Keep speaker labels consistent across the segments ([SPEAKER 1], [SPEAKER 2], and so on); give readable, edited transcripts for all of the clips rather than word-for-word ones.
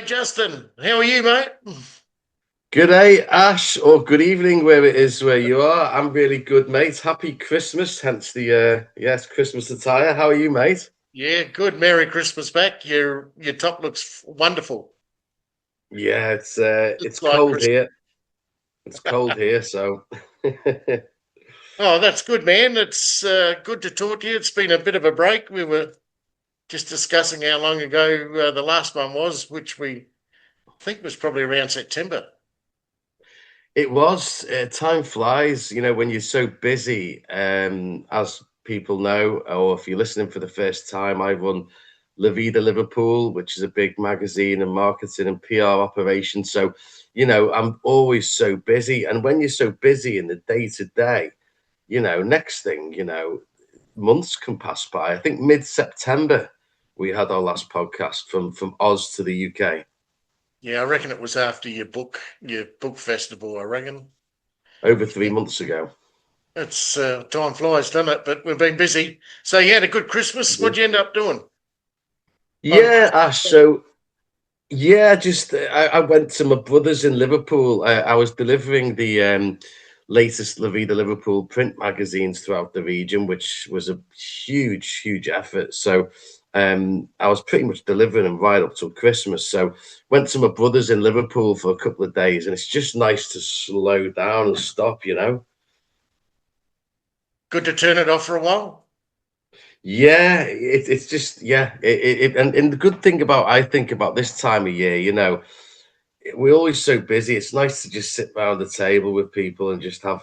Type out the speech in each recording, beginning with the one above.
[SPEAKER 1] G'day, Justin. How are you, mate?
[SPEAKER 2] Good day, Ash, or good evening, where it is where you are. I'm really good, mate. Happy Christmas, hence the yes, Christmas attire. How are you, mate?
[SPEAKER 1] Yeah, good. Merry Christmas back. Your top looks wonderful.
[SPEAKER 2] Yeah,
[SPEAKER 1] Looks
[SPEAKER 2] it's
[SPEAKER 1] like
[SPEAKER 2] cold
[SPEAKER 1] Christmas.
[SPEAKER 2] here. It's cold here, so
[SPEAKER 1] Oh, that's good, man. It's good to talk to you. It's been a bit of a break. We were just discussing how long ago the last one was, which we think was probably around September.
[SPEAKER 2] it was. Time flies, when you're so busy. As people know, or if you're listening for the first time, I run Vida Liverpool, which is a big magazine and marketing and PR operation. So, I'm always so busy. And when you're so busy in the day to day, next thing, months can pass by. I think mid-September we had our last podcast from Oz to the UK
[SPEAKER 1] Yeah, I reckon it was after your book festival. I reckon.
[SPEAKER 2] over three
[SPEAKER 1] Yeah,
[SPEAKER 2] months ago.
[SPEAKER 1] it's time flies, doesn't it? But we've been busy. So you had a good Christmas. What'd you end up doing on
[SPEAKER 2] Yeah,
[SPEAKER 1] Christmas
[SPEAKER 2] Ash.
[SPEAKER 1] Day?
[SPEAKER 2] So yeah, just I went to my brother's in Liverpool. I was delivering the latest La Vida Liverpool print magazines throughout the region, which was a huge effort. So I was pretty much delivering them right up till Christmas. So went to my brother's in Liverpool for a couple of days, and it's just nice to slow down and stop.
[SPEAKER 1] Good to turn it off for a while.
[SPEAKER 2] Yeah, it's just yeah, and the good thing about I think about this time of year, we're always so busy. It's nice to just sit around the table with people and just have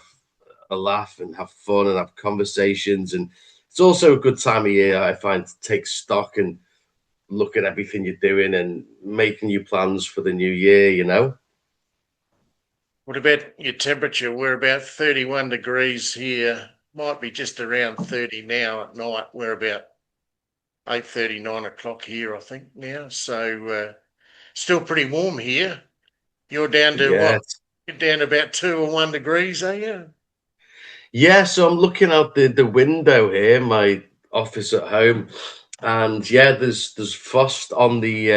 [SPEAKER 2] a laugh and have fun and have conversations. And it's also a good time of year, I find, to take stock and look at everything you're doing and making new plans for the new year.
[SPEAKER 1] What about your temperature? We're about 31 degrees here. Might be just around 30 now at night. We're about 8:30, 9 o'clock here, I think now. So still pretty warm here. You're down to
[SPEAKER 2] Yeah.
[SPEAKER 1] what? You're down to about 2 or 1 degrees, are you?
[SPEAKER 2] Yeah, so I'm looking out the window here, my office at home, and yeah, there's frost on the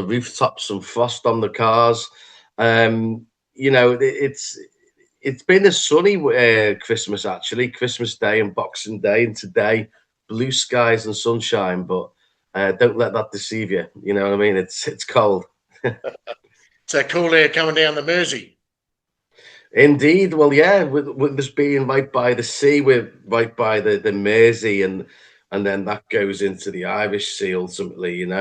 [SPEAKER 2] rooftops and frost on the cars. It's been a sunny Christmas actually, Christmas Day and Boxing Day, and today blue skies and sunshine. But don't let that deceive you. You know what I mean? It's cold.
[SPEAKER 1] So cool air coming down the Mersey.
[SPEAKER 2] Indeed. Well, yeah, with us being right by the sea, we're right by the Mersey, and then that goes into the Irish Sea ultimately, and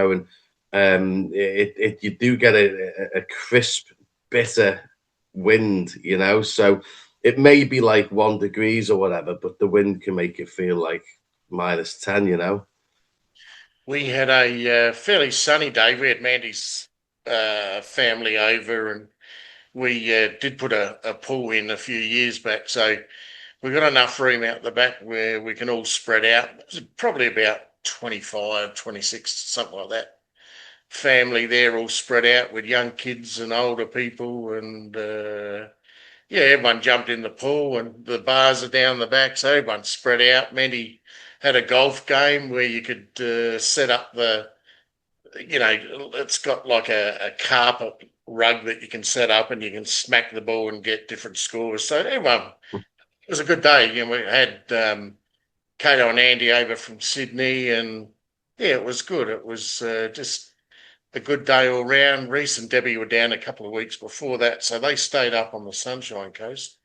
[SPEAKER 2] you do get a crisp, bitter wind. So it may be like 1 degrees or whatever, but the wind can make it feel like -10.
[SPEAKER 1] We had a fairly sunny day. We had Mandy's family over and we did put a pool in a few years back. So we've got enough room out the back where we can all spread out. It's probably about 25, 26, something like that. Family there all spread out with young kids and older people. And yeah, everyone jumped in the pool and the bars are down the back. So everyone's spread out. Mandy had a golf game where you could set up it's got like a carpet rug that you can set up and you can smack the ball and get different scores. So everyone, it was a good day. We had Kato and Andy over from Sydney, and yeah, it was good. It was just a good day all round. Reese and Debbie were down a couple of weeks before that, so they stayed up on the Sunshine Coast.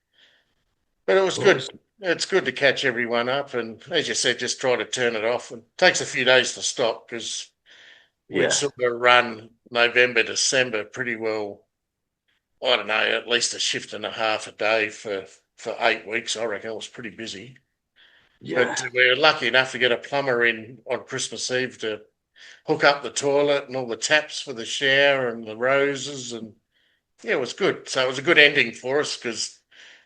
[SPEAKER 1] But it was good.
[SPEAKER 2] Awesome.
[SPEAKER 1] It's good to catch everyone up, and as you said, just try to turn it off. It takes a few days to stop because we'd
[SPEAKER 2] Yeah.
[SPEAKER 1] sort of run November, December pretty well. I don't know, at least a shift and a half a day for 8 weeks. I reckon it was pretty busy.
[SPEAKER 2] Yeah.
[SPEAKER 1] But we were lucky enough to get a plumber in on Christmas Eve to hook up the toilet and all the taps for the shower and the roses. And yeah, it was good. So it was a good ending for us because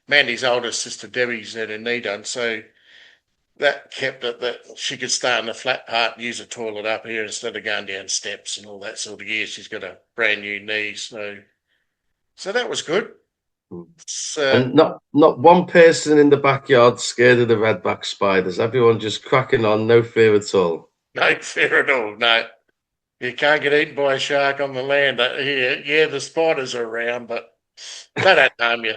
[SPEAKER 1] Mandy's older sister Debbie's had her knee done. So that kept it that she could stay in the flat part and use the toilet up here instead of going down steps and all that sort of gear. She's got a brand new knee. So that was good. It's,
[SPEAKER 2] And not one person in the backyard scared of the redback spiders. Everyone just cracking on, no fear at all.
[SPEAKER 1] no fear at all. No. You can't get eaten by a shark on the land. Yeah, yeah, the spiders are around, but they don't harm you.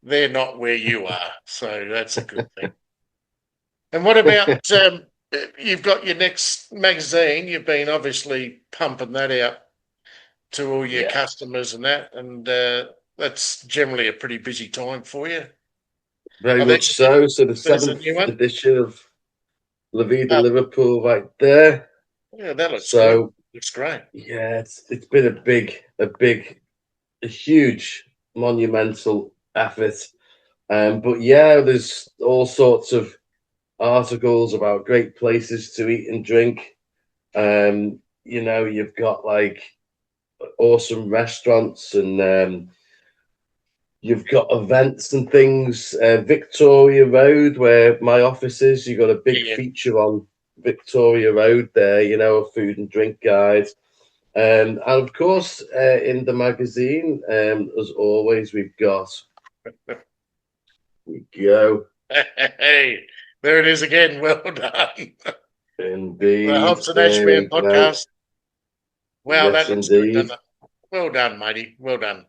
[SPEAKER 1] They're not where you are, so that's a good thing. And what about you've got your next magazine? You've been obviously pumping that out to all your
[SPEAKER 2] Yeah,
[SPEAKER 1] customers and that, and that's generally a pretty busy time for you.
[SPEAKER 2] very
[SPEAKER 1] Oh,
[SPEAKER 2] much so. So the
[SPEAKER 1] there's a
[SPEAKER 2] seventh
[SPEAKER 1] new one.
[SPEAKER 2] edition of La Vida
[SPEAKER 1] Oh,
[SPEAKER 2] Liverpool right there.
[SPEAKER 1] yeah, that looks good.
[SPEAKER 2] So
[SPEAKER 1] Looks great.
[SPEAKER 2] yeah, it's been a huge, monumental effort. But yeah, there's all sorts of articles about great places to eat and drink. You've got like awesome restaurants and you've got events and things. Victoria Road, where my office is, you've got a big
[SPEAKER 1] Yeah,
[SPEAKER 2] feature on Victoria Road there, a food and drink guide. And of course, in the magazine, as always, we go,
[SPEAKER 1] hey, there it is again. Well done. The
[SPEAKER 2] indeed,
[SPEAKER 1] Hobson
[SPEAKER 2] there
[SPEAKER 1] Ashman
[SPEAKER 2] we go.
[SPEAKER 1] podcast. Wow, that
[SPEAKER 2] Yes,
[SPEAKER 1] looks good,
[SPEAKER 2] indeed.
[SPEAKER 1] doesn't it? Well done, matey. Well done.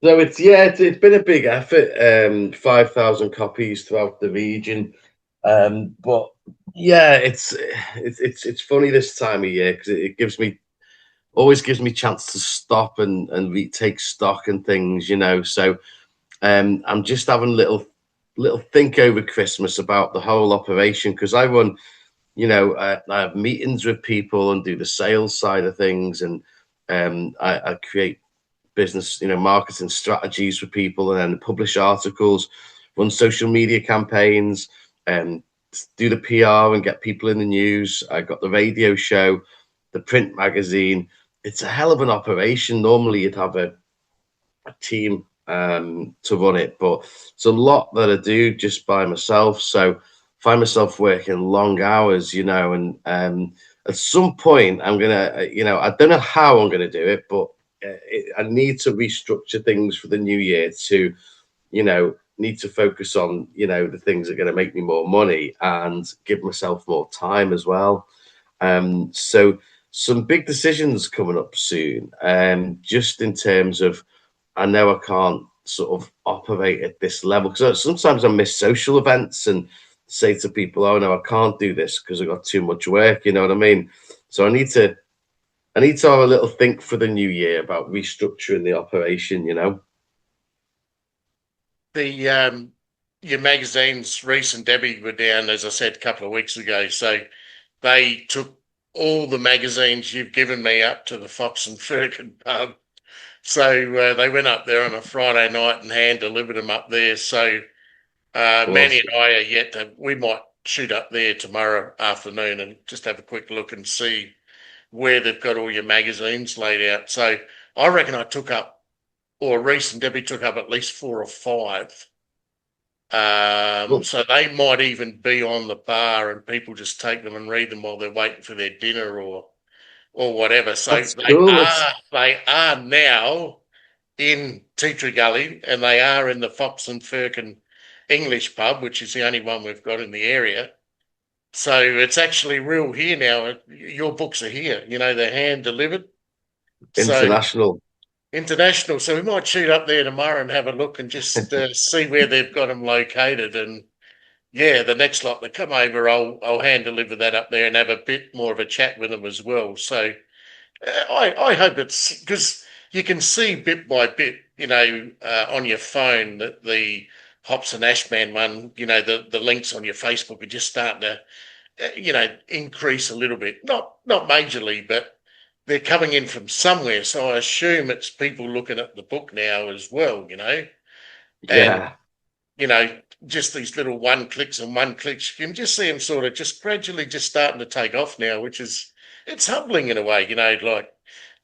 [SPEAKER 2] So it's been a big effort. 5,000 copies throughout the region. But yeah, it's funny this time of year because it always gives me chance to stop and retake stock and things, So I'm just having a little think over Christmas about the whole operation because I run, I have meetings with people and do the sales side of things, and I create business, marketing strategies for people, and then publish articles, run social media campaigns, and do the PR and get people in the news. I got the radio show, the print magazine. It's a hell of an operation. Normally, you'd have a team to run it, but it's a lot that I do just by myself. So find myself working long hours, and at some point I'm gonna, I don't know how I'm gonna do it, but I need to restructure things for the new year to, need to focus on, the things that are going to make me more money and give myself more time as well. So some big decisions coming up soon, just in terms of I know I can't sort of operate at this level because sometimes I miss social events and say to people, "Oh no, I can't do this because I got too much work." You know what I mean? So I need to have a little think for the new year about restructuring the operation.
[SPEAKER 1] The your magazines, Reese and Debbie were down, as I said, a couple of weeks ago. So they took all the magazines you've given me up to the Fox and Firkin pub. So they went up there on a Friday night and hand delivered them up there. So Manny
[SPEAKER 2] Awesome.
[SPEAKER 1] and I are yet to. We might shoot up there tomorrow afternoon and just have a quick look and see where they've got all your magazines laid out. So I reckon I took up, or Reese and Debbie took up at least four or five.
[SPEAKER 2] Well,
[SPEAKER 1] So they might even be on the bar and people just take them and read them while they're waiting for their dinner or whatever. So
[SPEAKER 2] that's cool.
[SPEAKER 1] they are now in Tea Tree Gully and they are in the Fox and Firkin English pub, which is the only one we've got in the area. So it's actually real here now. Your books are here. They're hand delivered. So
[SPEAKER 2] International.
[SPEAKER 1] international. So we might shoot up there tomorrow and have a look and just see where they've got them located. And yeah, the next lot that come over, I'll hand deliver that up there and have a bit more of a chat with them as well. So I hope it's because you can see bit by bit, on your phone that the Hops and Ashman one, the links on your Facebook are just starting to, increase a little bit. Not majorly, but they're coming in from somewhere. So I assume it's people looking at the book now as well, and
[SPEAKER 2] Yeah,
[SPEAKER 1] you know, just these little one clicks. You can just see them sort of just gradually just starting to take off now, which is it's humbling in a way, like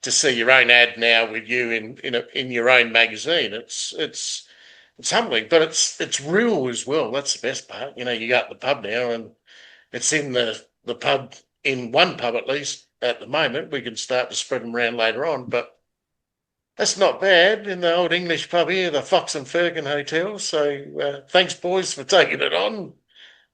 [SPEAKER 1] to see your own ad now with you in your own magazine. It's humbling, but it's real as well. That's the best part. You got the pub now, and it's in the pub in one pub at least at the moment. We can start to spread them around later on, but that's not bad in the old English pub here, the Fox and Firkin Hotel. So thanks, boys, for taking it on.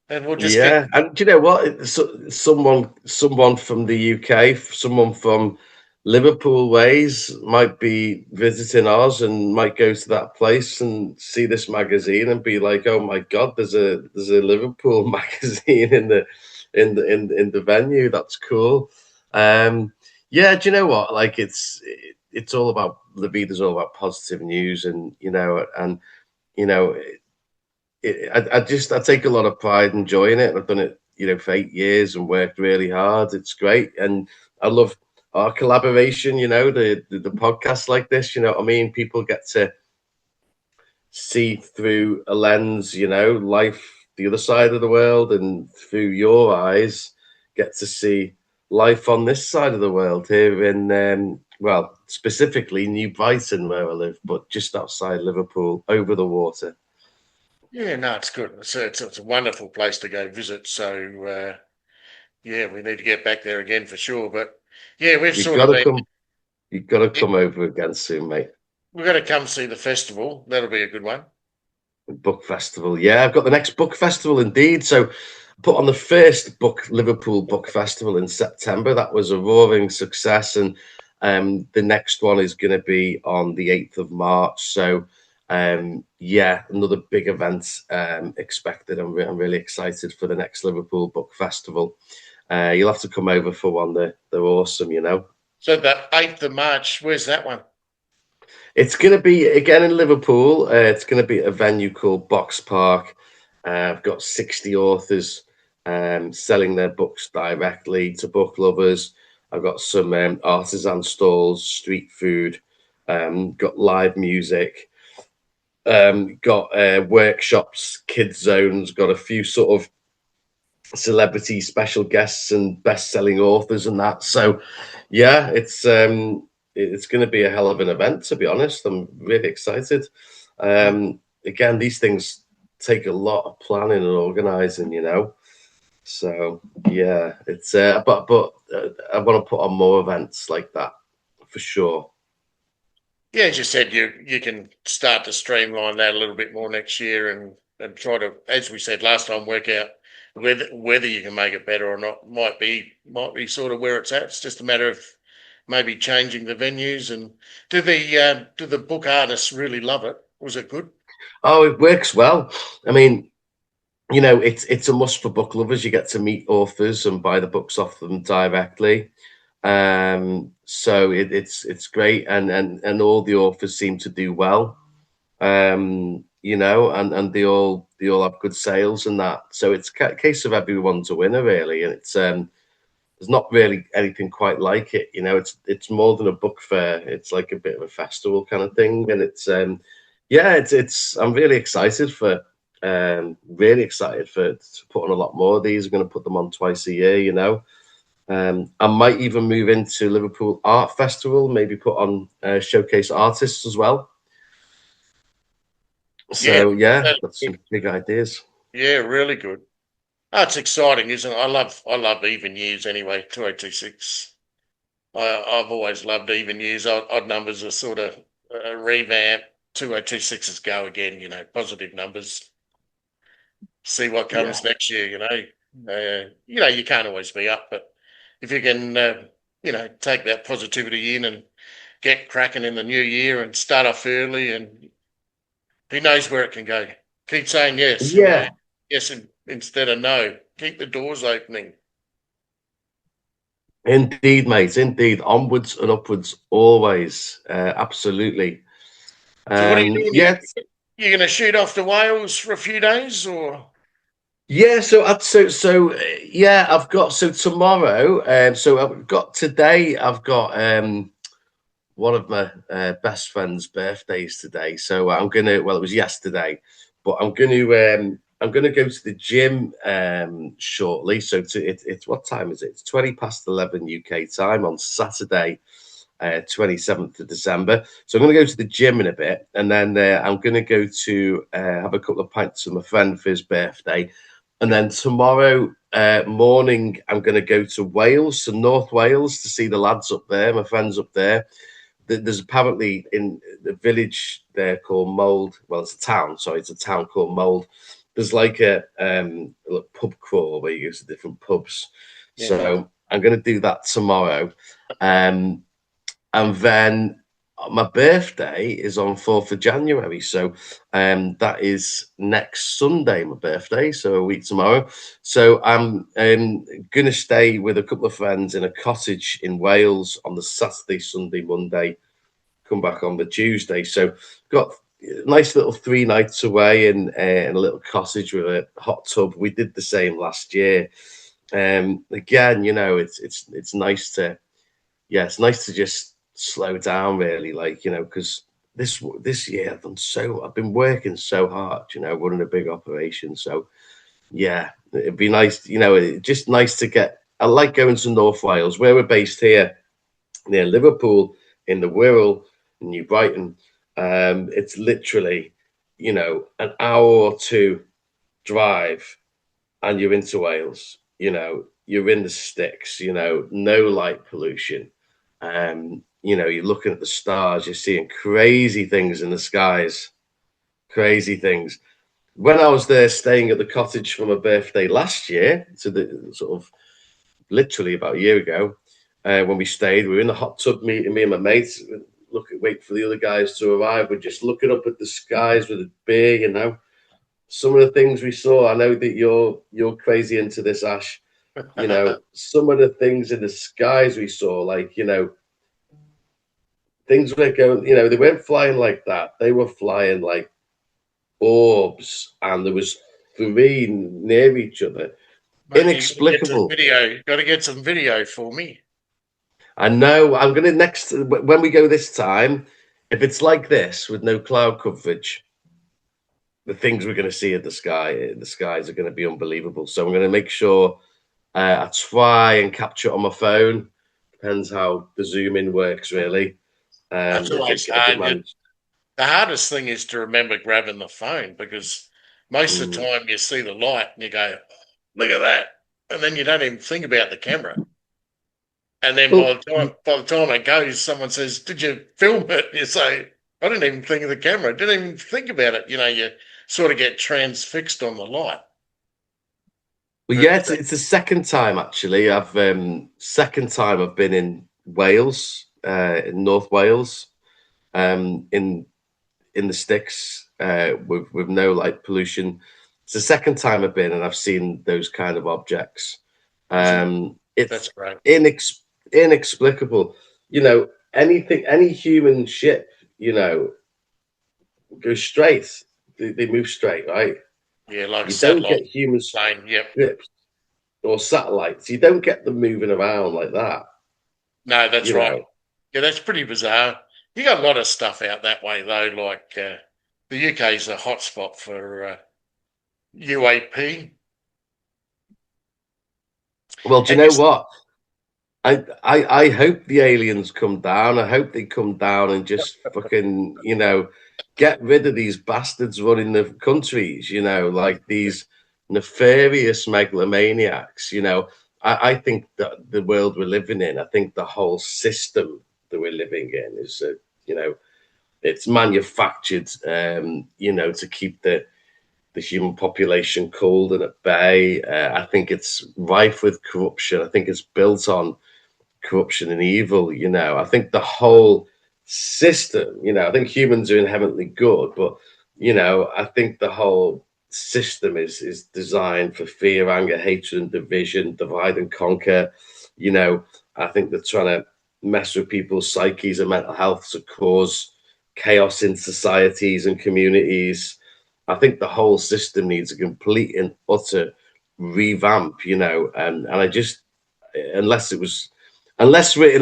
[SPEAKER 1] and we'll just get.
[SPEAKER 2] Yeah, and do you know what? Someone from the UK, someone from Liverpool ways might be visiting ours and might go to that place and see this magazine and be like, "Oh my God, there's a Liverpool magazine in the venue. That's cool." Yeah, do you know what? Like it's all about La Vida's all about positive news, and you know I take a lot of pride and joy in it. I've done it, for 8 years and worked really hard. It's great, and I love our collaboration. The podcasts like this. You know what I mean? People get to see through a lens. Life the other side of the world, and through your eyes, get to see life on this side of the world here in well, specifically New Brighton where I live, but just outside Liverpool, over the water.
[SPEAKER 1] Yeah, no, it's good. It's a wonderful place to go visit. So yeah, we need to get back there again for sure. But yeah, we've
[SPEAKER 2] You
[SPEAKER 1] sort of
[SPEAKER 2] gotta
[SPEAKER 1] been.
[SPEAKER 2] come. You gotta come over again soon, mate.
[SPEAKER 1] We've got to come see the festival. That'll be a good one.
[SPEAKER 2] Book festival. Yeah, I've got the next book festival indeed. So put on the first book Liverpool Book Festival in September. That was a roaring success, and the next one is going to be on the 8th of March. So yeah, another big event expected. I'm really excited for the next Liverpool Book Festival. You'll have to come over for one. They're awesome.
[SPEAKER 1] So the 8th of March, where's that one?
[SPEAKER 2] It's going to be again in Liverpool. It's going to be at a venue called Box Park. I've got 60 authors selling their books directly to book lovers. I've got some artisan stalls, street food, got live music, got workshops, kids zones, got a few sort of celebrity special guests and best-selling authors and that. So, yeah, it's going to be a hell of an event. To be honest, I'm really excited. Again, these things take a lot of planning and organising. So yeah, it's but I want to put on more events like that for sure.
[SPEAKER 1] Yeah, as you said, you can start to streamline that a little bit more next year and try to, as we said last time, work out whether you can make it better or not. Might be sort of where it's at. It's just a matter of maybe changing the venues. And do the book artists really love it? Was it good?
[SPEAKER 2] Oh, it works well. I mean, it's a must for book lovers. You get to meet authors and buy the books off them directly. So it's great, and all the authors seem to do well. And they all have good sales and that. So it's a case of everyone's a winner really, and it's there's not really anything quite like it. It's more than a book fair. It's like a bit of a festival kind of thing, and it's yeah, it's I'm really excited for to put on a lot more of these. I'm going to put them on twice a year. I might even move into Liverpool Art Festival, maybe put on showcase artists as well.
[SPEAKER 1] Yeah,
[SPEAKER 2] So yeah,
[SPEAKER 1] that's
[SPEAKER 2] that's
[SPEAKER 1] good.
[SPEAKER 2] some big ideas.
[SPEAKER 1] Yeah, really good. Oh, it's exciting, isn't it? I love even years anyway. 2026. I've always loved even years. Odd numbers are sort of revamp. 2026s go again. Positive numbers. See what
[SPEAKER 2] Yeah,
[SPEAKER 1] comes next year. You can't always be up, but if you can, take that positivity in and get cracking in the new year and start off early, and who knows where it can go. Keep saying yes.
[SPEAKER 2] yeah,
[SPEAKER 1] Yes, instead of no. Keep the doors opening.
[SPEAKER 2] indeed, mate. Indeed, onwards and upwards, always. Absolutely.
[SPEAKER 1] So what are you doing?
[SPEAKER 2] Yeah,
[SPEAKER 1] You going to shoot off to Wales for a few days, or
[SPEAKER 2] yeah. Yeah. I've got so tomorrow. So I've got today. I've got one of my best friend's birthdays today. So I'm gonna. Well, it was yesterday, but I'm gonna go to the gym shortly. So it's what time is it? It's 20 past 11 UK time on Saturday, 27th of December. So I'm going to go to the gym in a bit, and then I'm going to go to have a couple of pints with my friend for his birthday. And then tomorrow morning, I'm going to go to Wales, to North Wales, to see the lads up there, my friends up there. There's apparently in the village there called Mold. Well, it's a town. Sorry, it's a town called Mold. there's like a pub crawl where you go to different pubs.
[SPEAKER 1] Yeah.
[SPEAKER 2] So I'm going to do that tomorrow. Um, and then my birthday is on 4th of January. So that is next Sunday, my birthday. So a week tomorrow. So I'm going to stay with a couple of friends in a cottage in Wales on the Saturday, Sunday, Monday, come back on the Tuesday. So got a nice little 3 nights away in a little cottage with a hot tub. We did the same last year. Again, it's nice to it's nice to just slow down, really, like because this year I've been working so hard, running a big operation. So yeah, it'd be nice, just nice to get. I like going to North Wales, where we're based here near Liverpool in the Wirral, in New Brighton. It's literally, an hour or two drive, and you're into Wales. You're in the sticks. No light pollution. You're looking at the stars. You're seeing crazy things in the skies. Crazy things. When I was there staying at the cottage for my birthday last year, so the sort of literally about a year ago, when we stayed, we were in the hot tub meeting, me and my mates, wait for the other guys to arrive. We're just looking up at the skies with a beer, Some of the things we saw, I know that you're crazy into this, Ash. Some of the things in the skies we saw, like, things were going, they weren't flying like that. They were flying like orbs, and there was three near each other.
[SPEAKER 1] Mate, you got to get some
[SPEAKER 2] Inexplicable.
[SPEAKER 1] video. Got to get some video for me.
[SPEAKER 2] I know. I'm gonna next when we go this time. If it's like this with no cloud coverage, the things we're going to see in the skies are going to be unbelievable. So I'm going to make sure I try and capture it on my phone. Depends how the zoom in works, really.
[SPEAKER 1] That's always
[SPEAKER 2] If it
[SPEAKER 1] hard.
[SPEAKER 2] manages.
[SPEAKER 1] The hardest thing is to remember grabbing the phone because most of the
[SPEAKER 2] Mm.
[SPEAKER 1] time you see the light and you go, look at that. And then you don't even think about the camera. And then
[SPEAKER 2] Well,
[SPEAKER 1] by the time it goes, someone says, did you film it? You say, I didn't even think of the camera. Didn't even think about it. You sort of get transfixed on the light. But
[SPEAKER 2] yeah, it's the second time actually. I've second time I've been in Wales, in North Wales, in the sticks, with no light pollution. It's the second time I've been, and I've seen those kind of objects.
[SPEAKER 1] isn't
[SPEAKER 2] It's
[SPEAKER 1] that's great.
[SPEAKER 2] inexplicable. Any human ship, goes straight. They move straight, right?
[SPEAKER 1] Yeah, like
[SPEAKER 2] You don't
[SPEAKER 1] satellite
[SPEAKER 2] get human
[SPEAKER 1] plane. Yep.
[SPEAKER 2] ships or satellites. You don't get them moving around like that.
[SPEAKER 1] No, that's
[SPEAKER 2] You
[SPEAKER 1] right.
[SPEAKER 2] know.
[SPEAKER 1] Yeah, that's pretty bizarre. You got a lot of stuff out that way though, like the UK is a hotspot for UAP.
[SPEAKER 2] Well, do you
[SPEAKER 1] And
[SPEAKER 2] know what? I hope the aliens come down. I hope they come down and just fucking, get rid of these bastards running the countries, like these nefarious megalomaniacs. I think that the world we're living in, I think the whole system that we're living in is, it's manufactured, to keep the human population cold and at bay. I think it's rife with corruption. I think it's built on corruption and evil. I think the whole system, I think humans are inherently good, but I think the whole system is designed for fear, anger, hatred, and division, divide and conquer. I think they're trying to mess with people's psyches and mental health to cause chaos in societies and communities. I think the whole system needs a complete and utter revamp, and I just, unless it was unless the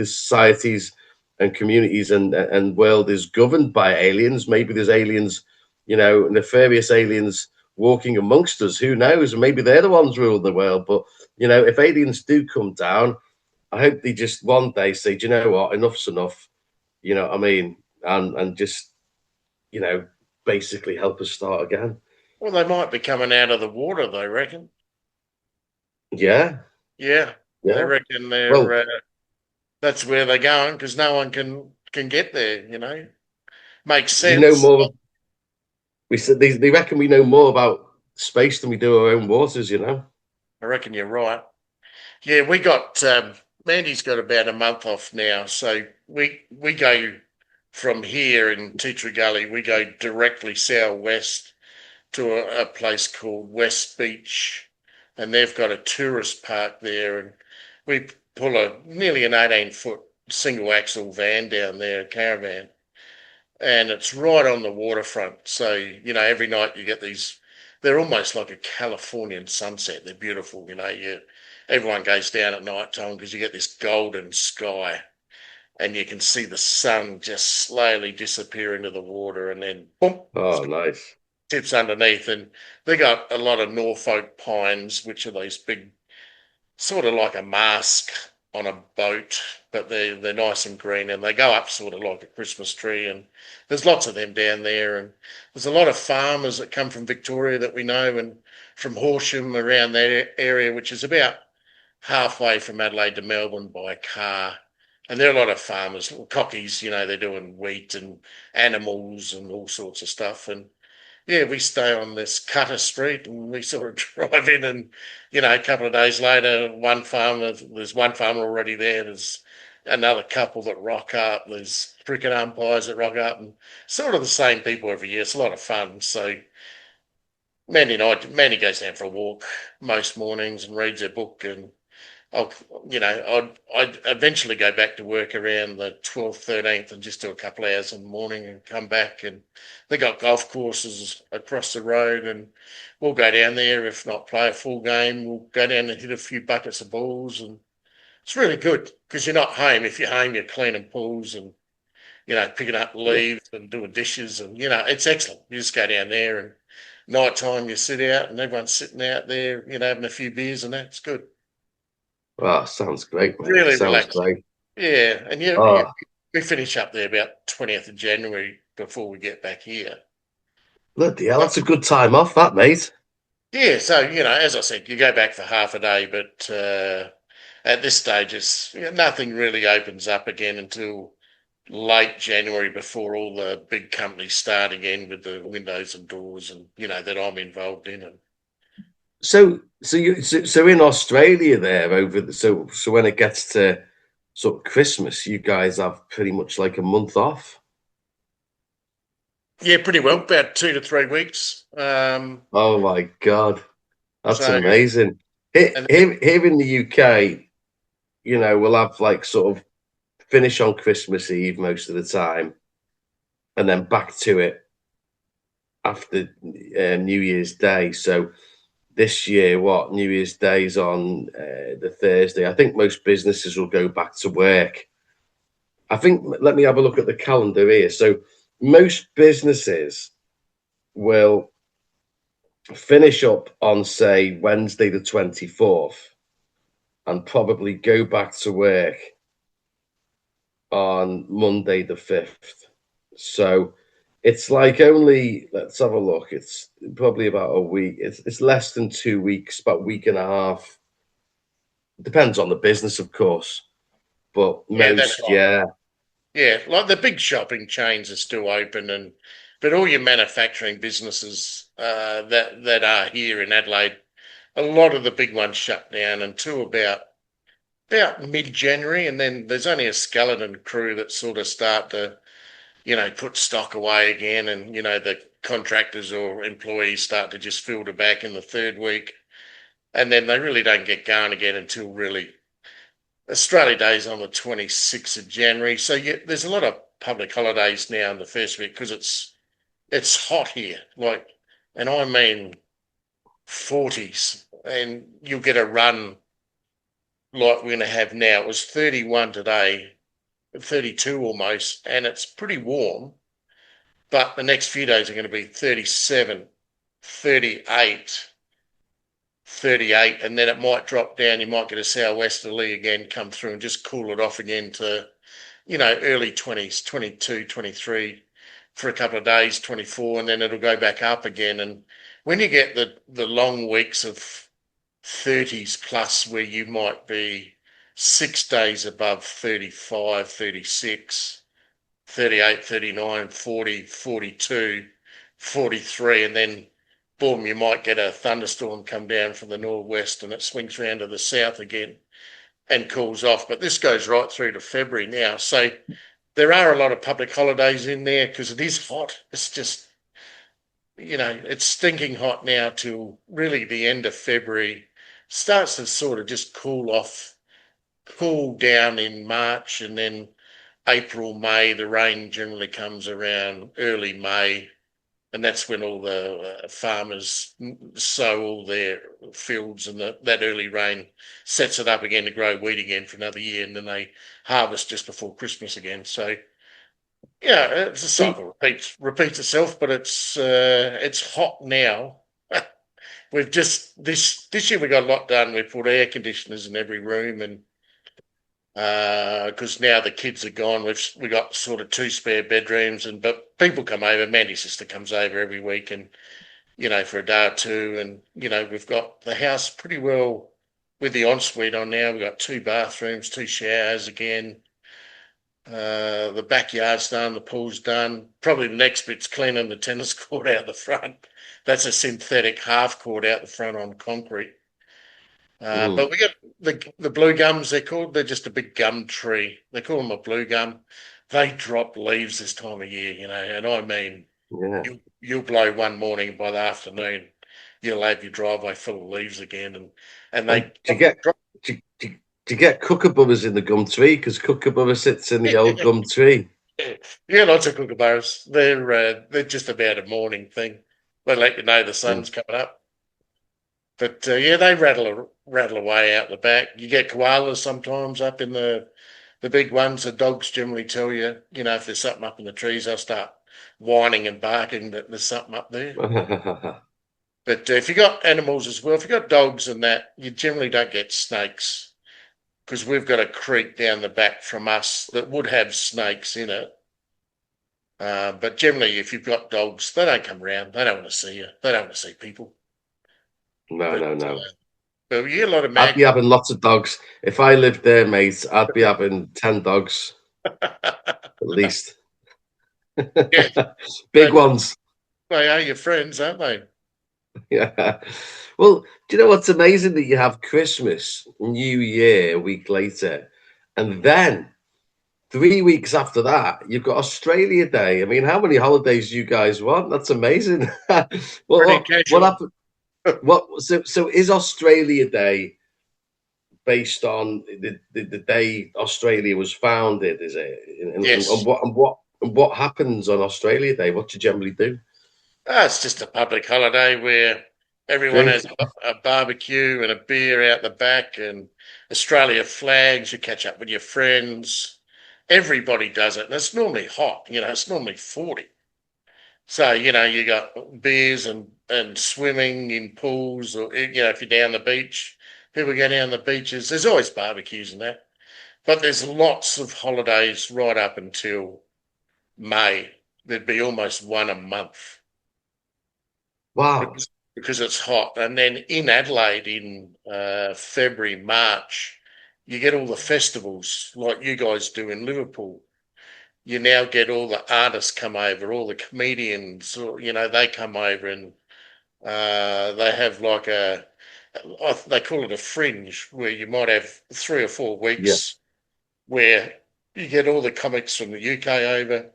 [SPEAKER 2] societies and communities and world is governed by aliens. Maybe there's aliens, nefarious aliens walking amongst us. Who knows? Maybe they're the ones ruling the world. But if aliens do come down, I hope they just one day say, do you know what, enough's enough. You know what I mean? And just you know basically help us start again.
[SPEAKER 1] well, they might be coming out of the water, they reckon.
[SPEAKER 2] Yeah,
[SPEAKER 1] Yeah, they
[SPEAKER 2] yeah.
[SPEAKER 1] reckon they're
[SPEAKER 2] Well,
[SPEAKER 1] that's where they're going because no one can get there. Makes
[SPEAKER 2] you know
[SPEAKER 1] sense.
[SPEAKER 2] more. We said they reckon we know more about space than we do our own waters. You know.
[SPEAKER 1] I reckon you're right. Yeah, we got Mandy's got about a month off now, so we go from here in Teacher Gully. We go directly southwest to a place called West Beach, and they've got a tourist park there, and we pull a nearly an 18-foot single axle van down there, a caravan, and it's right on the waterfront. So, every night you get these, they're almost like a Californian sunset. They're beautiful, everyone goes down at night time because you get this golden sky and you can see the sun just slowly disappear into the water and then boom,
[SPEAKER 2] Oh, nice.
[SPEAKER 1] tips underneath. And they got a lot of Norfolk pines, which are these big, sort of like a mask on a boat, but they're nice and green and they go up sort of like a Christmas tree. And there's lots of them down there. And there's a lot of farmers that come from Victoria that we know and from Horsham around that area, which is about halfway from Adelaide to Melbourne by car. And there are a lot of farmers, cockies, they're doing wheat and animals and all sorts of stuff. And yeah, we stay on this Cutter Street and we sort of drive in and, a couple of days later, there's one farmer already there. There's another couple that rock up. There's cricket umpires that rock up and sort of the same people every year. It's a lot of fun. So Mandy goes down for a walk most mornings and reads her book and I'll, I'd eventually go back to work around the 12th, 13th and just do a couple of hours in the morning and come back. And they got golf courses across the road and we'll go down there. If not play a full game, we'll go down and hit a few buckets of balls. And it's really good because you're not home. If you're home, you're cleaning pools and, picking up
[SPEAKER 2] Yeah.
[SPEAKER 1] leaves and doing dishes. And, it's excellent. You just go down there and night time you sit out and everyone's sitting out there, having a few beers and that's good.
[SPEAKER 2] Oh, sounds great, mate.
[SPEAKER 1] Really
[SPEAKER 2] Sounds
[SPEAKER 1] relaxing.
[SPEAKER 2] great.
[SPEAKER 1] Yeah, and
[SPEAKER 2] Oh,
[SPEAKER 1] we finish up there about 20th of January before we get back here.
[SPEAKER 2] bloody hell,
[SPEAKER 1] But
[SPEAKER 2] that's a good time off, that, mate.
[SPEAKER 1] yeah, so as I said, you go back for half a day, but at this stage, it's nothing really opens up again until late January before all the big companies start again with the windows and doors and that I'm involved in. And
[SPEAKER 2] So in Australia there so when it gets to sort of Christmas, you guys have pretty much like a month off.
[SPEAKER 1] yeah, pretty well, about 2 to 3 weeks.
[SPEAKER 2] Oh my God, that's
[SPEAKER 1] So
[SPEAKER 2] amazing. Here,
[SPEAKER 1] and
[SPEAKER 2] here, here in the UK, we'll have like sort of finish on Christmas Eve most of the time, and then back to it after New Year's Day. So this year, what New Year's Day's on the Thursday. I think most businesses will go back to work. I think let me have a look at the calendar here. So most businesses will finish up on say Wednesday the 24th and probably go back to work on Monday the 5th. So it's like only let's have a look. It's probably about a week. It's less than 2 weeks, about a week and a half. Depends on the business, of course. But
[SPEAKER 1] yeah, that's
[SPEAKER 2] most,
[SPEAKER 1] right.
[SPEAKER 2] yeah.
[SPEAKER 1] Yeah, like the big shopping chains are still open, but all your manufacturing businesses that are here in Adelaide, a lot of the big ones shut down until about mid-January, and then there's only a skeleton crew that sort of start to put stock away again, and the contractors or employees start to just filter back in the third week, and then they really don't get going again until really Australia Day is on the 26th of January. So there's a lot of public holidays now in the first week because it's hot here, like, and I mean 40s, and you'll get a run like we're going to have now. It was 31 today, 32 almost, and it's pretty warm. But the next few days are going to be 37, 38, 38, and then it might drop down. You might get a southwesterly again come through and just cool it off again to early 20s, 22, 23 for a couple of days, 24, and then it'll go back up again. And when you get the long weeks of 30s plus where you might be 6 days above 35, 36, 38, 39, 40, 42, 43, and then boom, you might get a thunderstorm come down from the northwest and it swings round to the south again and cools off. But this goes right through to February now. So there are a lot of public holidays in there because it is hot. It's just, it's stinking hot now till really the end of February. Starts to sort of just cool off, cool down in March, and then April, May, the rain generally comes around early May, and that's when all the farmers sow all their fields, and that early rain sets it up again to grow wheat again for another year, and then they harvest just before Christmas again. So yeah, it's a
[SPEAKER 2] See,
[SPEAKER 1] cycle repeats itself, but it's hot now. We've just this year we got a lot done. We put air conditioners in every room, and because now the kids are gone, we got sort of two spare bedrooms, and but people come over. Mandy's sister comes over every week, and for a day or two, and we've got the house pretty well with the ensuite on now. We've got two bathrooms, two showers again. The backyard's done, the pool's done. Probably the next bit's cleaning the tennis court out the front. That's a synthetic half court out the front on concrete. But
[SPEAKER 2] mm,
[SPEAKER 1] we got the blue gums, they're called. They're just a big gum tree. They call them a blue gum. They drop leaves this time of year, and I mean,
[SPEAKER 2] yeah.
[SPEAKER 1] you'll blow one morning, by the afternoon, you'll have your driveway full of leaves again, and
[SPEAKER 2] And
[SPEAKER 1] they drop.
[SPEAKER 2] do you get kookaburras in the gum tree? Because kookaburra sits in the old gum tree.
[SPEAKER 1] Yeah, lots of kookaburras. They're just about a morning thing. They let you know the
[SPEAKER 2] Mm.
[SPEAKER 1] sun's coming up. But yeah, they rattle away out the back. You get koalas sometimes up in the big ones. The dogs generally tell you, if there's something up in the trees, they'll start whining and barking that there's something up there. But if you got animals as well, if you got dogs and that, you generally don't get snakes because we've got a creek down the back from us that would have snakes in it. But generally, if you've got dogs, they don't come around. They don't want to see you. They don't want to see people.
[SPEAKER 2] No,
[SPEAKER 1] But
[SPEAKER 2] no, no.
[SPEAKER 1] but you get a lot of
[SPEAKER 2] I'd be
[SPEAKER 1] magpies.
[SPEAKER 2] having lots of dogs. If I lived there, mate, I'd be having 10 dogs at least.
[SPEAKER 1] Yeah,
[SPEAKER 2] Big ones.
[SPEAKER 1] they are your friends, aren't they?
[SPEAKER 2] Yeah. Well, do you know what's amazing? That you have Christmas, New Year a week later, and then 3 weeks after that, you've got Australia Day. I mean, how many holidays do you guys want? That's amazing. Well,
[SPEAKER 1] Pretty
[SPEAKER 2] what
[SPEAKER 1] casual.
[SPEAKER 2] happened? So is Australia Day based on the day Australia was founded? Is it? And
[SPEAKER 1] Yes.
[SPEAKER 2] what happens on Australia Day? What do you generally do?
[SPEAKER 1] It's just a public holiday where everyone
[SPEAKER 2] Drink.
[SPEAKER 1] has a barbecue and a beer out the back and Australia flags. You catch up with your friends. Everybody does it. And it's normally hot. It's normally 40. So, you got beers and swimming in pools, or, if you're down the beach, people go down the beaches. There's always barbecues and that. But there's lots of holidays right up until May. There'd be almost one a month
[SPEAKER 2] Wow.
[SPEAKER 1] because it's hot. And then in Adelaide in February, March, you get all the festivals like you guys do in Liverpool. You now get all the artists come over, all the comedians, they come over and they have like they call it a fringe where you might have 3 or 4 weeks where you get all the comics from the UK over,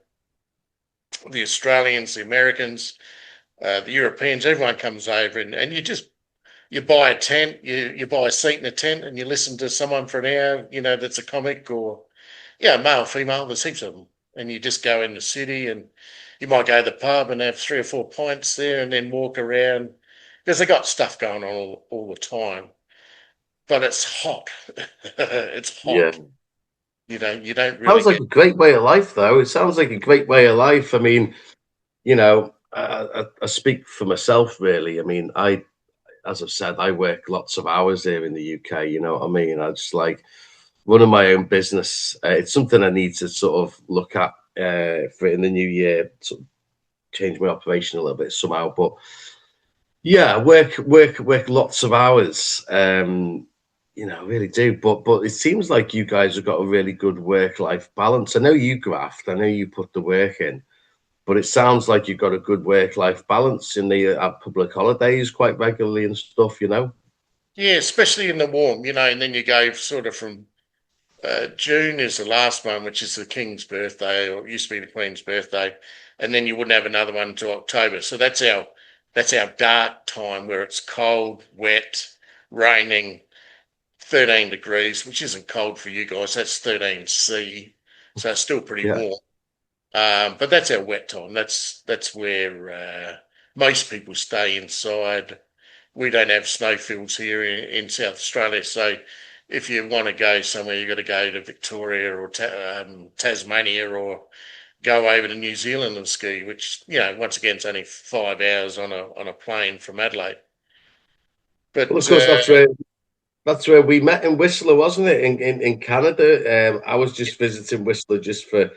[SPEAKER 1] the Australians, the Americans, the Europeans, everyone comes over and you buy a tent, you buy a seat in a tent and you listen to someone for an hour, that's a comic or yeah, male, female, there's heaps of them. And you just go in the city and you might go to the pub and have 3 or 4 pints there and then walk around because they got stuff going on all the time. But it's hot. It's
[SPEAKER 2] Yeah.
[SPEAKER 1] hot. You don't really
[SPEAKER 2] Sounds like
[SPEAKER 1] get
[SPEAKER 2] a great way of life, though. It sounds like a great way of life. I mean, I speak for myself, really. I mean, as I've said, I work lots of hours here in the UK. You know what I mean? I just like running my own business. It's something I need to sort of look at for in the new year, sort of change my operation a little bit somehow. But yeah, work lots of hours. I really do. But it seems like you guys have got a really good work life balance. I know you graft. I know you put the work in. But it sounds like you've got a good work-life balance in the public holidays quite regularly and stuff, you know?
[SPEAKER 1] Yeah, especially in the warm, and then you go sort of from June is the last one, which is the King's birthday, or it used to be the Queen's birthday, and then you wouldn't have another one until October. So that's our dark time where it's cold, wet, raining, 13 degrees, which isn't cold for you guys. That's 13 C, so it's still pretty
[SPEAKER 2] Yeah.
[SPEAKER 1] warm. But that's our wet time. That's where most people stay inside. We don't have snowfields here in South Australia, so if you want to go somewhere, you've got to go to Victoria or Tasmania or go over to New Zealand and ski, which once again it's only 5 hours on a plane from Adelaide.
[SPEAKER 2] Well, of
[SPEAKER 1] But
[SPEAKER 2] course, that's where we met in Whistler, wasn't it? In Canada. I was just visiting Whistler just for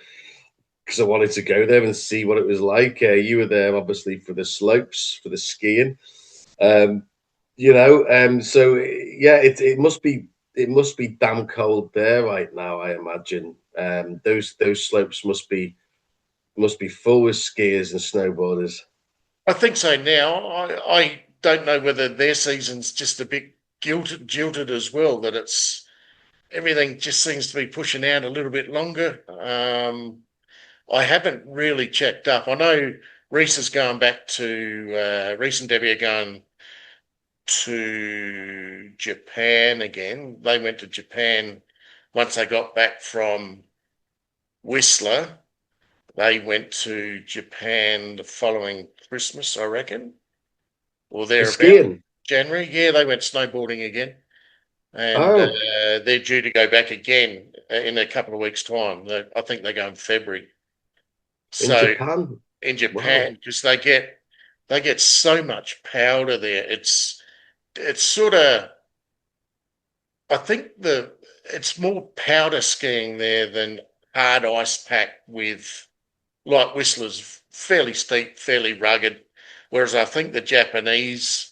[SPEAKER 2] because I wanted to go there and see what it was like. You were there, obviously, for the slopes, for the skiing. Um, so yeah, it must be damn cold there right now. I imagine those slopes must be full with skiers and snowboarders.
[SPEAKER 1] I think so now. I don't know whether their season's just a bit jilted as well, that it's everything just seems to be pushing out a little bit longer. I haven't really checked up. I know Reese is going back to Reese and Debbie are going to Japan again. They went to Japan once they got back from Whistler. They went to Japan the following Christmas, I reckon, or
[SPEAKER 2] For
[SPEAKER 1] thereabout.
[SPEAKER 2] skiing.
[SPEAKER 1] January. Yeah, they went snowboarding again, and
[SPEAKER 2] Oh,
[SPEAKER 1] they're due to go back again in a couple of weeks' time. I think they go in February.
[SPEAKER 2] in
[SPEAKER 1] So
[SPEAKER 2] Japan.
[SPEAKER 1] in
[SPEAKER 2] Wow.
[SPEAKER 1] Japan, because they get so much powder there. It's sort of, I think it's more powder skiing there than hard ice pack with, like Whistler's fairly steep, fairly rugged, whereas I think the Japanese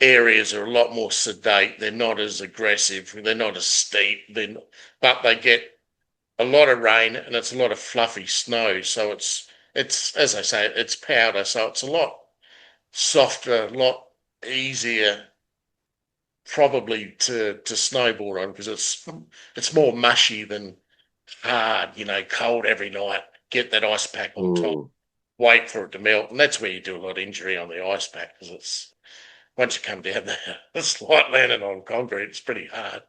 [SPEAKER 1] areas are a lot more sedate. They're not as aggressive. They're not as steep. But they get a lot of rain and it's a lot of fluffy snow. So it's as I say, it's powder. So it's a lot softer, a lot easier probably to snowboard on because it's more mushy than hard. Cold every night. Get that ice pack on top.
[SPEAKER 2] Mm.
[SPEAKER 1] Wait for it to melt, and that's where you do a lot of injury on the ice pack because it's once you come down there, it's like landing on concrete. It's pretty hard.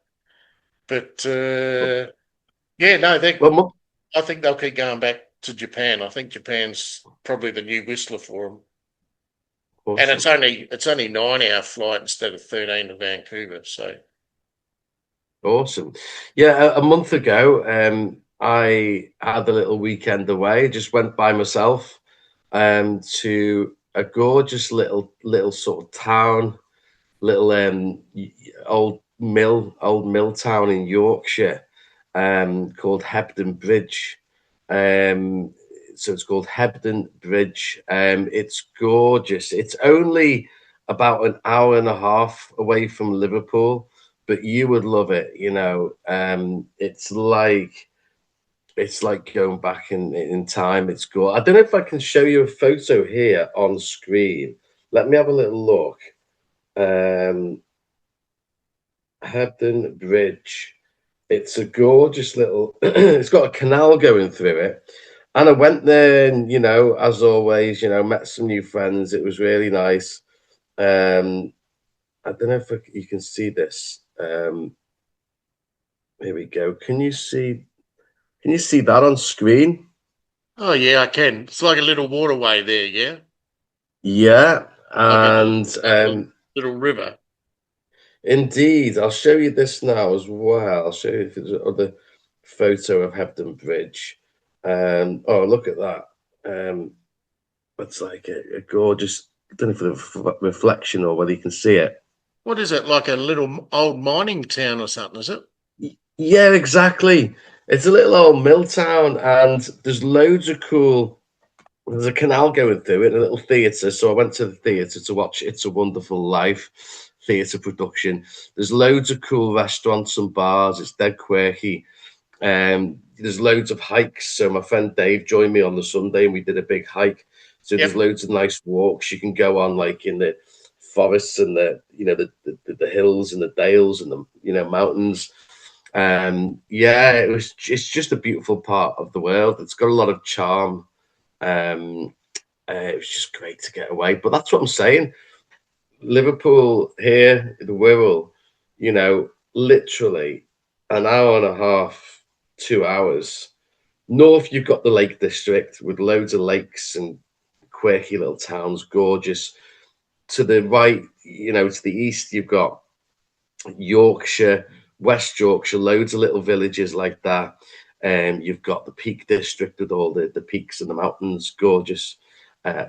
[SPEAKER 1] But yeah, no,
[SPEAKER 2] Well,
[SPEAKER 1] I think they'll keep going back to Japan. I think Japan's probably the new Whistler for them. And it's
[SPEAKER 2] awesome.
[SPEAKER 1] only it's only 9 hour flight instead of 13 to Vancouver. So
[SPEAKER 2] Awesome. Yeah, a month ago, I had a little weekend away. Just went by myself to a gorgeous little sort of town, little old mill town in Yorkshire, called Hebden Bridge. So it's called Hebden Bridge. It's gorgeous. It's only about an hour and a half away from Liverpool, but you would love it. It's like going back in time. It's cool. I don't know if I can show you a photo here on screen. Let me have a little look. Um, Hebden Bridge. It's a gorgeous little. It's got a canal going through it, and I went there, and as always, met some new friends. It was really nice. Um, I don't know if you can see this. Here we go. Can you see? Can you see that on screen?
[SPEAKER 1] oh yeah, I can. It's like a little waterway there, yeah,
[SPEAKER 2] Yeah,
[SPEAKER 1] like a
[SPEAKER 2] and
[SPEAKER 1] little river.
[SPEAKER 2] indeed, I'll show you this now as well. I'll show you if there's another photo of Hebden Bridge. Oh, look at that. It's like a gorgeous. I don't know if the reflection or whether you can see it.
[SPEAKER 1] What is it? Like a little old mining town or something? Is it?
[SPEAKER 2] Yeah, exactly. It's a little old mill town, and there's loads of cool. There's a canal going through it, and a little theatre. So I went to the theatre to watch "It's a Wonderful Life" theatre production. There's loads of cool restaurants and bars. It's dead quirky. there's loads of hikes. So my friend Dave joined me on the Sunday, and we did a big hike. So there's
[SPEAKER 1] Yep.
[SPEAKER 2] loads of nice walks you can go on, like in the forests and the hills and the dales and the mountains. Yeah, it's just a beautiful part of the world. It's got a lot of charm. Um, it was just great to get away. But that's what I'm saying. Liverpool here, the Wirral, literally an hour and a half, 2 hours. North, you've got the Lake District with loads of lakes and quirky little towns, gorgeous. To the right, to the east, you've got Yorkshire, West Yorkshire, loads of little villages like that. You've got the Peak District with all the peaks and the mountains, gorgeous,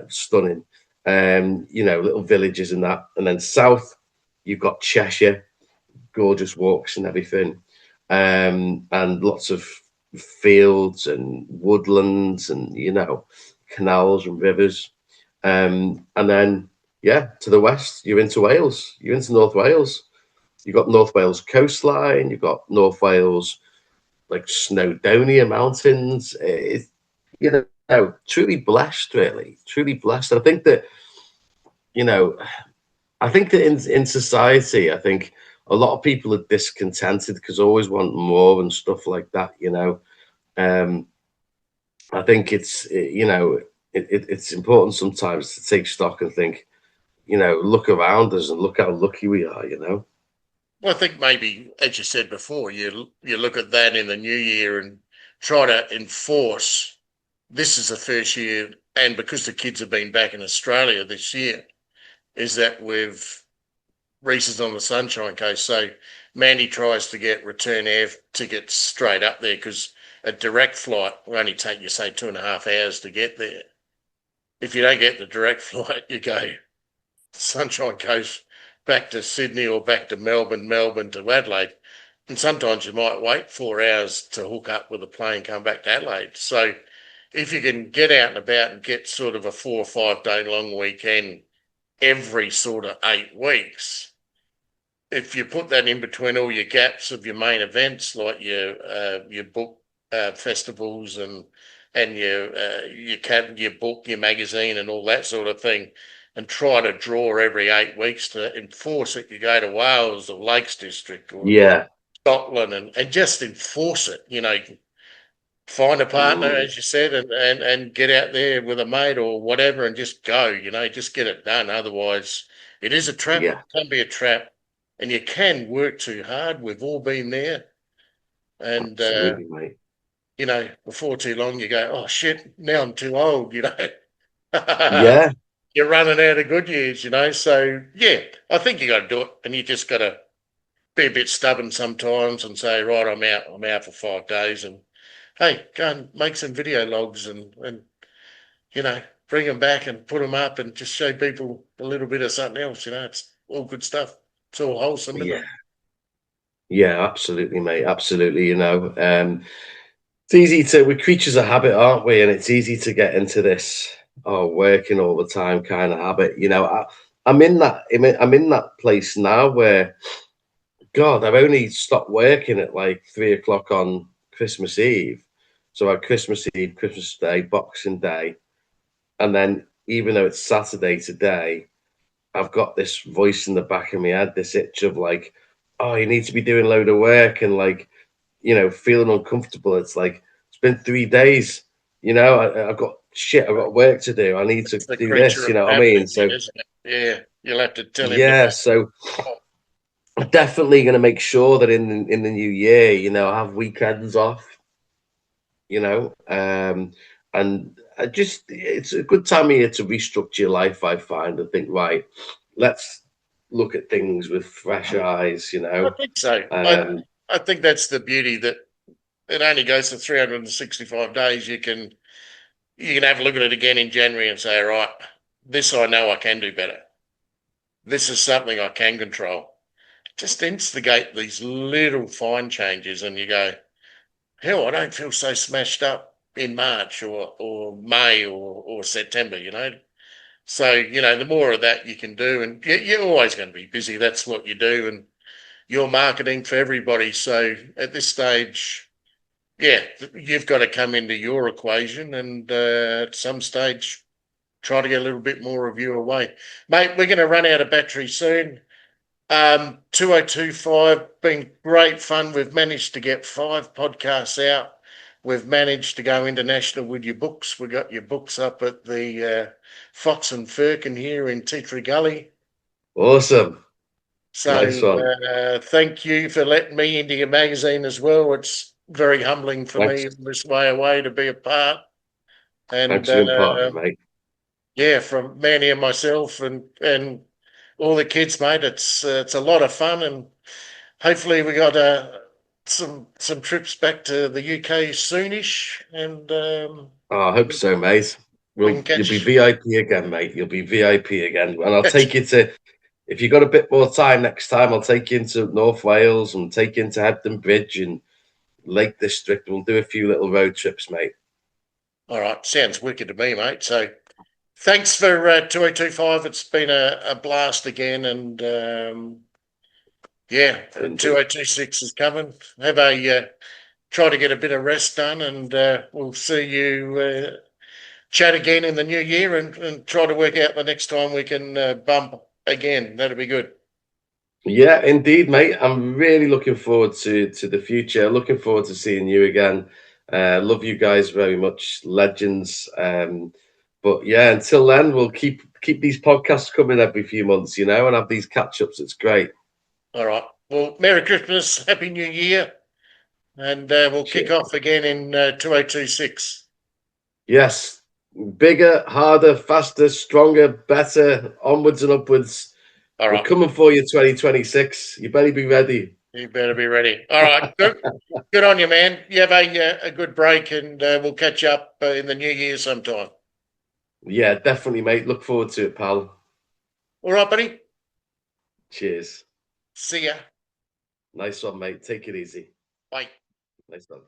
[SPEAKER 2] stunning. Little villages and that. And then south, you've got Cheshire, gorgeous walks and everything, and lots of fields and woodlands and canals and rivers. And then yeah, to the west, you're into Wales. You're into North Wales. You've got North Wales coastline. You've got North Wales like Snowdonia Mountains. Truly blessed, really, truly blessed. And you know, I think that in society, I think a lot of people are discontented because always want more and stuff like that. Um, I think it's important sometimes to take stock and think, look around us and look how lucky we are.
[SPEAKER 1] Well, I think maybe, as you said before, you look at that in the new year and try to enforce. This is the first year, and because the kids have been back in Australia this year, is that we've Reese's on the Sunshine Coast. So Mandy tries to get return air tickets straight up there because a direct flight will only take you, say, 2.5 hours to get there. If you don't get the direct flight, you go Sunshine Coast back to Sydney or back to Melbourne, Melbourne to Adelaide. And sometimes you might wait 4 hours to hook up with a plane, come back to Adelaide. So if you can get out and about and get sort of a 4 or 5 day long weekend every sort of 8 weeks, if you put that in between all your gaps of your main events, like your book festivals and your book, your magazine, and all that sort of thing, and try to draw every 8 weeks to enforce it. You go to Wales or Lakes District or
[SPEAKER 2] Yeah.
[SPEAKER 1] Scotland and just enforce it. Find a partner,
[SPEAKER 2] Mm,
[SPEAKER 1] as you said, and get out there with a mate or whatever and just go, just get it done. Otherwise, it is a trap.
[SPEAKER 2] yeah.
[SPEAKER 1] It can be a trap. And you can work too hard. We've all been there. And,
[SPEAKER 2] Absolutely, mate.
[SPEAKER 1] before too long, you go, oh, shit, now I'm too old.
[SPEAKER 2] Yeah.
[SPEAKER 1] You're running out of good years. So, yeah, I think you got to do it. And you just got to be a bit stubborn sometimes and say, right, I'm out. I'm out for 5 days. And, hey, go and make some video logs and bring them back and put them up and just show people a little bit of something else. It's all good stuff. It's all wholesome, isn't
[SPEAKER 2] Yeah.
[SPEAKER 1] it?
[SPEAKER 2] Yeah, absolutely, mate. Absolutely. It's easy we're creatures of habit, aren't we? And it's easy to get into this, working all the time kind of habit. I'm in that place now where, God, I've only stopped working at like 3 o'clock on Christmas Eve. So I had Christmas Eve, Christmas Day, Boxing Day. And then even though it's Saturday today, I've got this voice in the back of my head, this itch of like, oh, you need to be doing a load of work and like, feeling uncomfortable. It's like, it's been 3 days, I've got shit, I've got work to do. I need to
[SPEAKER 1] It's the
[SPEAKER 2] do
[SPEAKER 1] creature
[SPEAKER 2] this,
[SPEAKER 1] of
[SPEAKER 2] you know what I
[SPEAKER 1] habit
[SPEAKER 2] mean?
[SPEAKER 1] again,
[SPEAKER 2] So,
[SPEAKER 1] isn't it? Yeah, you'll have to tell him to
[SPEAKER 2] yeah,
[SPEAKER 1] back
[SPEAKER 2] so
[SPEAKER 1] off.
[SPEAKER 2] I'm definitely going to make sure that in the new year, I have weekends off, and it's a good time of year to restructure your life, I find, and think, right, let's look at things with fresh eyes,
[SPEAKER 1] I think so.
[SPEAKER 2] Um,
[SPEAKER 1] I think that's the beauty that it only goes for 365 days. You can have a look at it again in January and say, right, this I know I can do better. This is something I can control. Just instigate these little fine changes, and you go, hell, I don't feel so smashed up in March or May or September. So, the more of that you can do, and you're always going to be busy. That's what you do. And you're marketing for everybody. So at this stage, Yeah, you've got to come into your equation, and at some stage try to get a little bit more of you away, mate. We're going to run out of battery soon. 2025 been great fun. We've managed to get 5 podcasts out. We've managed to go international with your books. We got your books up at the Fox and Firkin here in Tea Tree Gully.
[SPEAKER 2] Awesome.
[SPEAKER 1] So
[SPEAKER 2] Nice one.
[SPEAKER 1] thank you for letting me into your magazine as well. It's very humbling for
[SPEAKER 2] Thanks.
[SPEAKER 1] me in this way away to be a part. And
[SPEAKER 2] Thanks for being part of it, mate.
[SPEAKER 1] yeah, from Manny and myself and all the kids, mate. It's a lot of fun, and hopefully we got some trips back to the UK soonish, and
[SPEAKER 2] Oh, I hope
[SPEAKER 1] we
[SPEAKER 2] so, mate.
[SPEAKER 1] we can
[SPEAKER 2] Well, you'll be
[SPEAKER 1] catch.
[SPEAKER 2] VIP again, mate. You'll be VIP again. And I'll take you to, if you've got a bit more time next time, I'll take you into North Wales and take you into Hebden Bridge and Lake District. We'll do a few little road trips, mate.
[SPEAKER 1] All right, sounds wicked to me, mate. So thanks for 2025. It's been a blast again, and yeah,
[SPEAKER 2] Indeed.
[SPEAKER 1] 2026 is coming. Have a try to get a bit of rest done, and we'll see you. Chat again in the new year and try to work out the next time we can bump again. That'd be good.
[SPEAKER 2] Yeah, indeed, mate. I'm really looking forward to the future. Looking forward to seeing you again. Love you guys very much, legends. But yeah, until then, we'll keep these podcasts coming every few months, and have these catch ups. It's great.
[SPEAKER 1] All right. Well, Merry Christmas, Happy New Year, and we'll kick
[SPEAKER 2] Cheers.
[SPEAKER 1] off again in 2026.
[SPEAKER 2] Yes, bigger, harder, faster, stronger, better, onwards and upwards.
[SPEAKER 1] All
[SPEAKER 2] We're
[SPEAKER 1] right.
[SPEAKER 2] coming for you, 2026. You better be ready.
[SPEAKER 1] You better be ready. All right. Good. Good on you, man. You have a good break, and we'll catch up in the new year sometime.
[SPEAKER 2] Yeah, definitely, mate. Look forward to it, pal.
[SPEAKER 1] All right, buddy.
[SPEAKER 2] Cheers.
[SPEAKER 1] See ya.
[SPEAKER 2] Nice one, mate. Take it easy.
[SPEAKER 1] Bye.
[SPEAKER 2] Nice one.